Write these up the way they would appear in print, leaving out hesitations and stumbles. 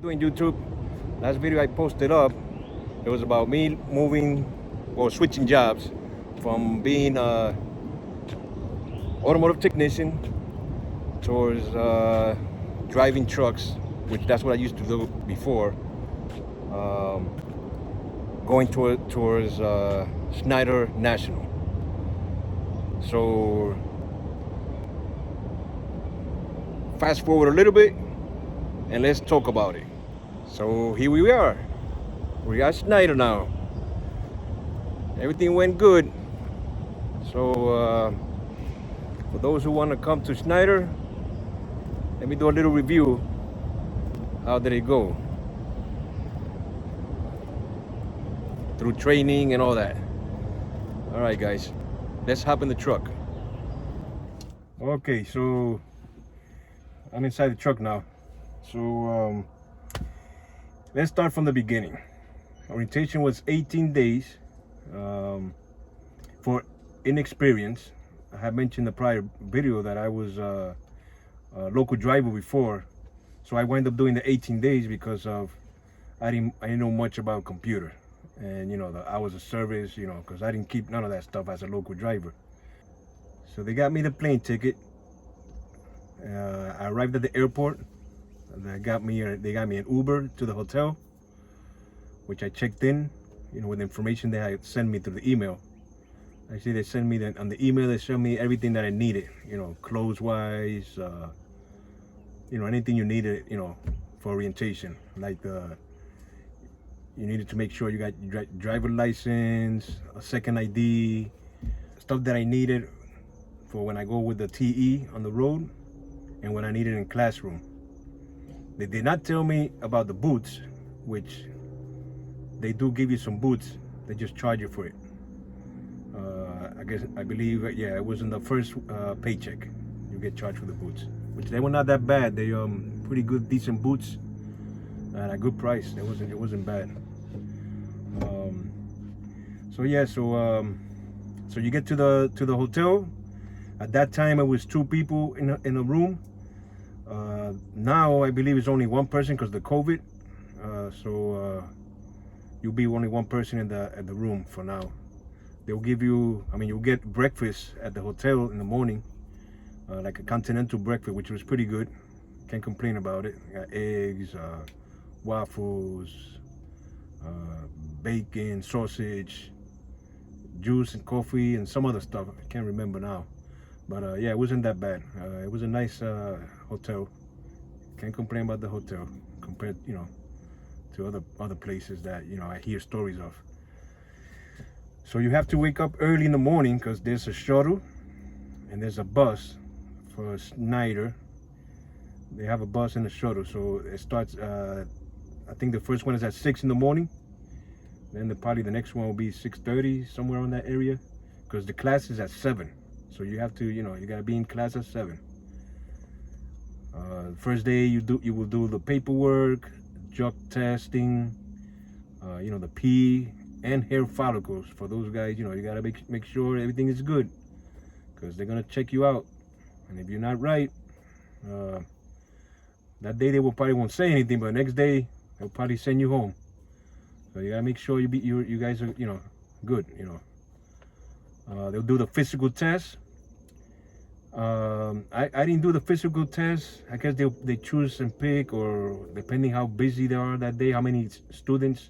you doing, YouTube? Last video I posted up, it was about me moving or switching jobs from being a automotive technician towards driving trucks, which that's what I used to do before. Going towards Schneider National. So fast forward a little bit and let's talk about it. So here we are. We got Schneider now. Everything went good. So for those who want to come to Schneider, let me do a little review. How did it go? Through training and all that. All right, guys, let's hop in the truck. Okay, so I'm inside the truck now. So let's start from the beginning. Orientation was 18 days for inexperience. I had mentioned in the prior video that I was a local driver before, so I wound up doing the 18 days because of I didn't know much about computer and the hours of service, because I didn't keep none of that stuff as a local driver. So they got me the plane ticket. I arrived at the airport. They got me an Uber to the hotel, which I checked in, with the information they had sent me through the email. Actually, they sent me that on the email. They sent me everything that I needed, clothes-wise, anything you needed, for orientation. Like you needed to make sure you got your driver license, a second ID, stuff that I needed for when I go with the TE on the road, and when I needed in classroom. They did not tell me about the boots, which they do give you some boots. They just charge you for it. I believe, it was in the first paycheck. You get charged for the boots, which they were not that bad. They pretty good, decent boots at a good price. It wasn't bad. So you get to the hotel. At that time, it was 2 people in a room. Now I believe it's only 1 person because of the COVID. You'll be only 1 person in the room for now. They'll give you, you'll get breakfast at the hotel in the morning, like a continental breakfast, which was pretty good. Can't complain about it. Got eggs, waffles, bacon, sausage, juice and coffee, and some other stuff. I can't remember now. But it wasn't that bad. It was a nice hotel. Can't complain about the hotel compared, to other places that I hear stories of. So you have to wake up early in the morning because there's a shuttle and there's a bus for Schneider. They have a bus and a shuttle. So it starts. I think the first one is at 6 in the morning. Then probably the next one will be 6:30, somewhere in that area, because the class is at 7. So you have to, you gotta be in class at 7. First day you will do the paperwork, drug testing, the pee and hair follicles for those guys. You gotta make sure everything is good, because they're gonna check you out, and if you're not right, that day they probably won't say anything, but the next day they'll probably send you home. So you gotta make sure you guys are good. They'll do the physical test. I didn't do the physical test. I guess they choose and pick, or depending how busy they are that day, how many students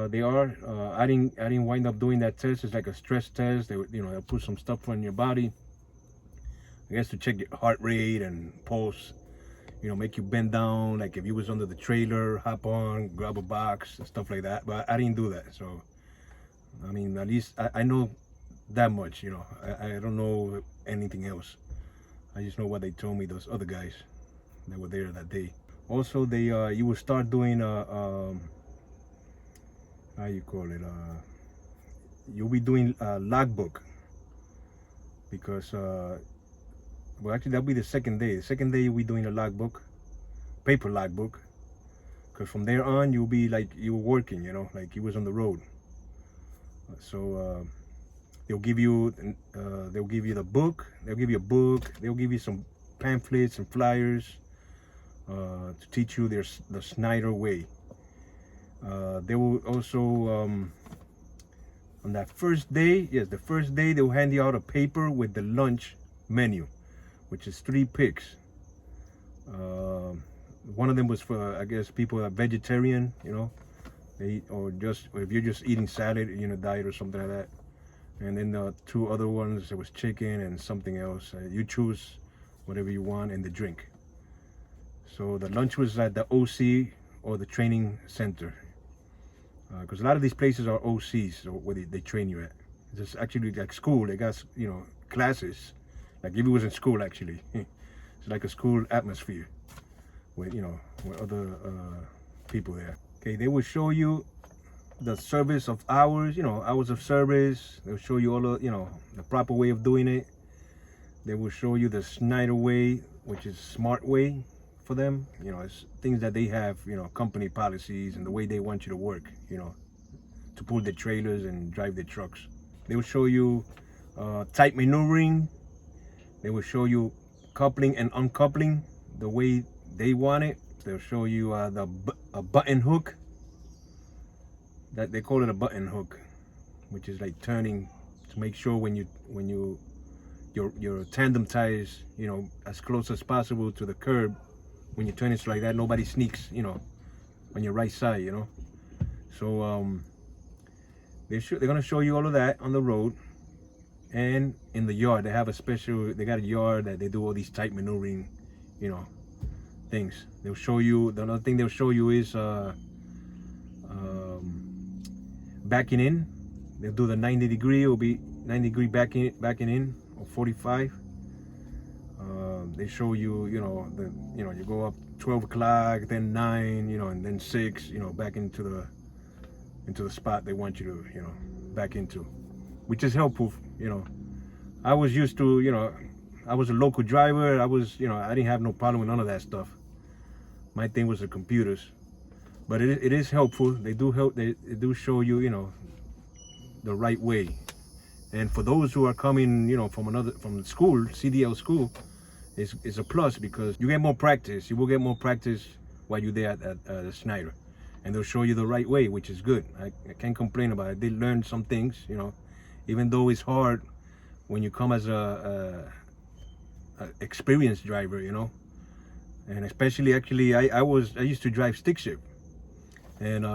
they are. I didn't wind up doing that test. It's like a stress test. They'll put some stuff on your body, I guess, to check your heart rate and pulse. Make you bend down, like if you was under the trailer, hop on, grab a box and stuff like that. But I didn't do that. So at least I know that much. I don't know anything else. I just know what they told me, those other guys that were there that day. Also, you will start doing how you call it, you'll be doing a logbook, because actually that'll be the second day. The second day you'll be doing a logbook, paper logbook, because from there on you'll be like you were working, like you was on the road. So they'll give you the book. They'll give you a book. They'll give you some pamphlets and flyers to teach you the Schneider way. They will also on that first day, yes, the first day, they'll hand you out a paper with the lunch menu, which is 3 picks. One of them was for, I guess, people that are vegetarian, you know, or if you're just eating salad, you know, diet or something like that. And then the 2 other ones, it was chicken and something else. You choose whatever you want, and the drink. So the lunch was at the OC, or the training center, because a lot of these places are OCs, so where they train you at. It's actually like school. They got, you know, classes, like if it was in school actually. It's like a school atmosphere with, you know, with other people there. Okay, they will show you the service of hours, you know, hours of service. They'll show you all the, you know, the proper way of doing it. They will show you the Schneider way, which is smart way for them. You know, it's things that they have, you know, company policies and the way they want you to work, you know, to pull the trailers and drive the trucks. They will show you tight maneuvering. They will show you coupling and uncoupling the way they want it. They'll show you a button hook. That they call it a button hook, which is like turning to make sure when your tandem tires, you know, as close as possible to the curb. When you turn it like that, nobody sneaks, you know, on your right side, you know. So they're gonna show you all of that on the road, and in the yard. They have they got a yard that they do all these tight maneuvering, you know, things. They'll show you. The other thing they'll show you is backing in. They'll do the 90 degree. It'll be 90 degree backing in, or 45. They show you, you know, you go up 12 o'clock, then 9, you know, and then 6, you know, back into the spot they want you to, you know, back into, which is helpful. You know, I was used to, you know, I was a local driver. You know, I didn't have no problem with none of that stuff. My thing was the computers, but it is helpful. They do help. They do show you, you know, the right way. And for those who are coming, you know, from school, CDL school, is a plus, because you get more practice. You will get more practice while you're there at Schneider, and they'll show you the right way, which is good. I can't complain about it. I did learn some things, you know, even though it's hard when you come as a experienced driver, you know. And especially, actually, I used to drive stick shift, and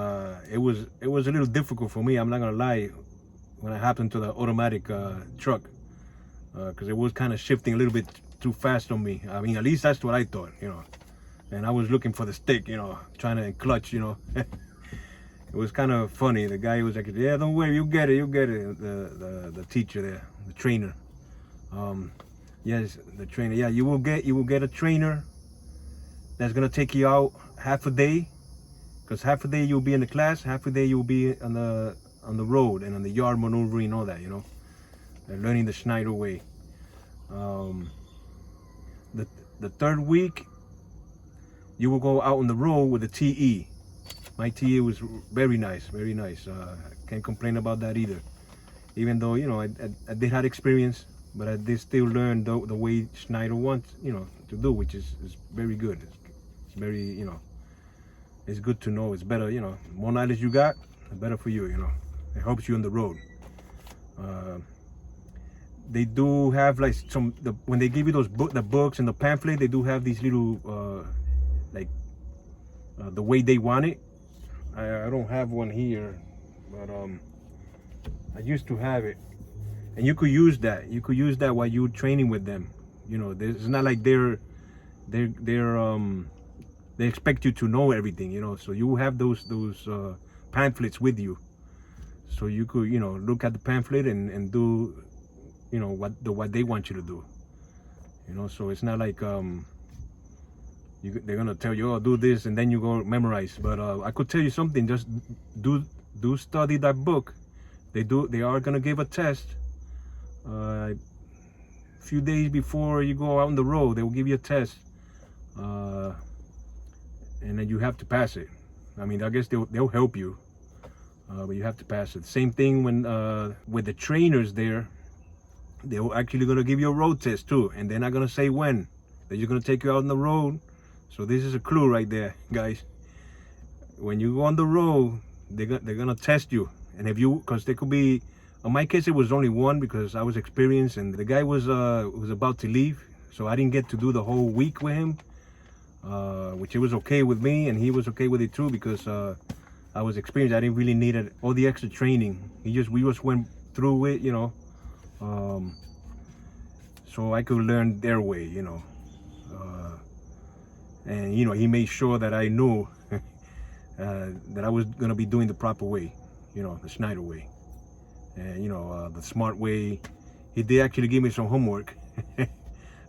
it was a little difficult for me. I'm not gonna lie, when I happened to the automatic truck, because it was kind of shifting a little bit too fast on me. I mean, at least that's what I thought, you know. And I was looking for the stick, you know, trying to clutch, you know. It was kind of funny. The guy was like, "Yeah, don't worry, you get it." The teacher there, the trainer. Yes, the trainer. Yeah, you will get a trainer that's gonna take you out half a day, because half a day you'll be in the class, half a day you'll be on the road and on the yard maneuvering and all that, you know. They're learning the Schneider way. The 3rd week, you will go out on the road with the TE. My TE was very nice, very nice. Can't complain about that either. Even though, you know, I did have experience, but I did still learn the way Schneider wants, you know, to do, which is very good. It's very, you know, it's good to know. It's better, you know, the more knowledge you got, the better for you, you know. It helps you on the road. They do have like when they give you the books and the pamphlet, they do have these little the way they want it. I don't have one here, but I used to have it, and you could use that. You could use that while you're training with them. You know, it's not like they expect you to know everything. You know, so you have those pamphlets with you, so you could, you know, look at the pamphlet and do, you know, what they want you to do. You know, so it's not like they're gonna tell you, "Oh, do this," and then you go memorize. But I could tell you something. Just do study that book. They are gonna give a test. A few days before you go out on the road, they will give you a test, and then you have to pass it. I mean, I guess they'll help you, but you have to pass it. Same thing when with the trainers there. They're actually gonna give you a road test too, and they're not gonna say when. They're just gonna take you out on the road, So this is a clue right there, guys. When you go on the road, they're gonna test you, and if you, because there could be, in my case it was only one because I was experienced, and the guy was about to leave, so I didn't get to do the whole week with him, which it was okay with me, and he was okay with it too because I was experienced. I didn't really need all the extra training. We just went through it, you know, so I could learn their way, you know, and you know, he made sure that I knew that I was gonna be doing the proper way, you know, the Schneider way, and you know, the smart way. He did actually give me some homework.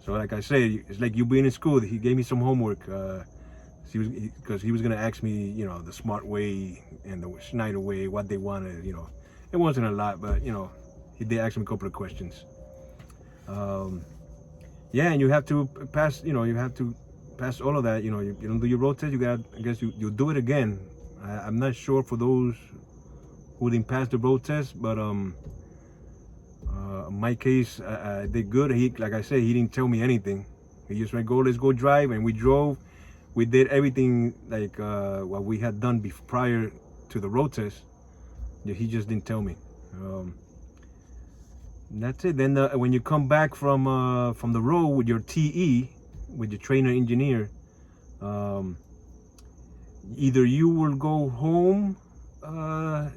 So like I said, it's like you being in school. He gave me some homework because he was gonna ask me, you know, the smart way and the Schneider way, what they wanted. You know, it wasn't a lot, but you know, he did ask me a couple of questions. Yeah, and you have to pass. You know, you have to pass all of that. You know, you don't do your road test. You got, I guess you do it again. I'm not sure for those who didn't pass the road test, but in my case, I did good. He, like I said, he didn't tell me anything. He just went, let's go drive, and we drove. We did everything like what we had done prior to the road test. He just didn't tell me. That's it. Then when you come back from the road with your TE, with your trainer engineer, either you will go home. I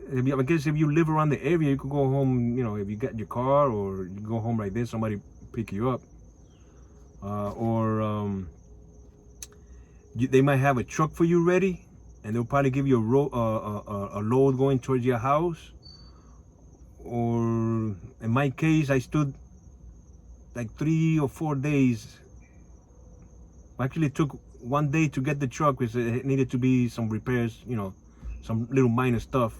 guess if you live around the area, you could go home. You know, if you got your car, or you go home right there, somebody pick you up, or they might have a truck for you ready, and they'll probably give you a load going towards your house. Or in my case, I stood like 3 or 4 days. Actually, it took 1 day to get the truck because it needed to be some repairs, you know, some little minor stuff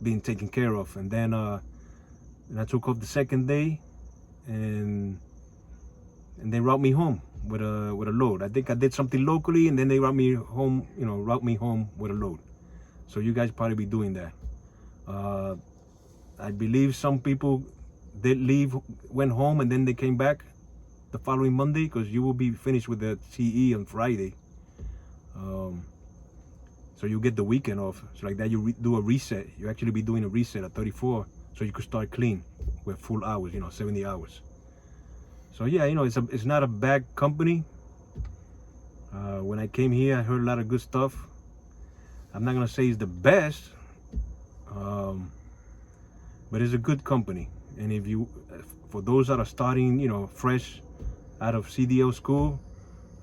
being taken care of. And then and I took off the second day, and they route me home with a load. I think I did something locally, and then they route me home, you know, route me home with a load. So you guys probably be doing that. I believe some people did leave, went home, and then they came back the following Monday, because you will be finished with the TE on Friday. So you get the weekend off. So like that, you do a reset. You actually be doing a reset at 34, so you could start clean with full hours, you know, 70 hours. So yeah, you know, it's not a bad company. When I came here, I heard a lot of good stuff. I'm not gonna say it's the best, but it's a good company. And if you, for those that are starting, you know, fresh out of CDL school,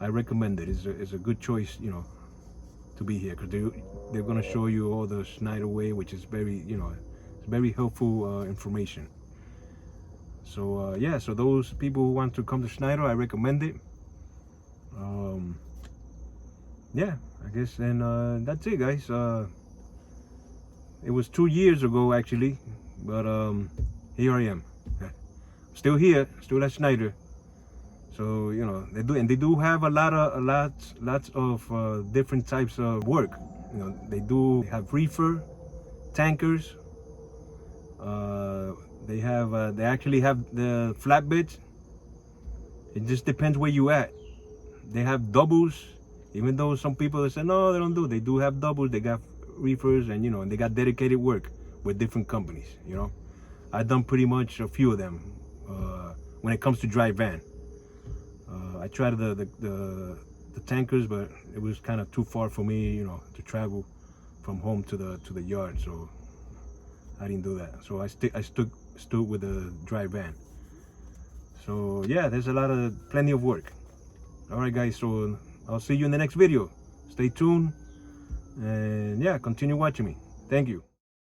I recommend it. It's a good choice, you know, to be here, because they're gonna show you all the Schneider way, which is very, you know, it's very helpful information. So yeah, so those people who want to come to Schneider, I recommend it. Yeah, I guess, and that's it, guys. It was 2 years ago actually, but here I am, still here, still at Schneider. So you know, they do have lots of different types of work. You know, they have reefer, tankers. They actually have the flatbeds. It just depends where you at. They have doubles, even though some people say no, they don't do. They do have doubles. They got reefers, and you know, and they got dedicated work with different companies. You know, I've done pretty much a few of them. When it comes to dry van, I tried the tankers, but it was kind of too far for me, you know, to travel from home to the yard. So I didn't do that. So I stood with the dry van. So yeah, there's plenty of work. All right, guys. So I'll see you in the next video. Stay tuned, and yeah, continue watching me. Thank you.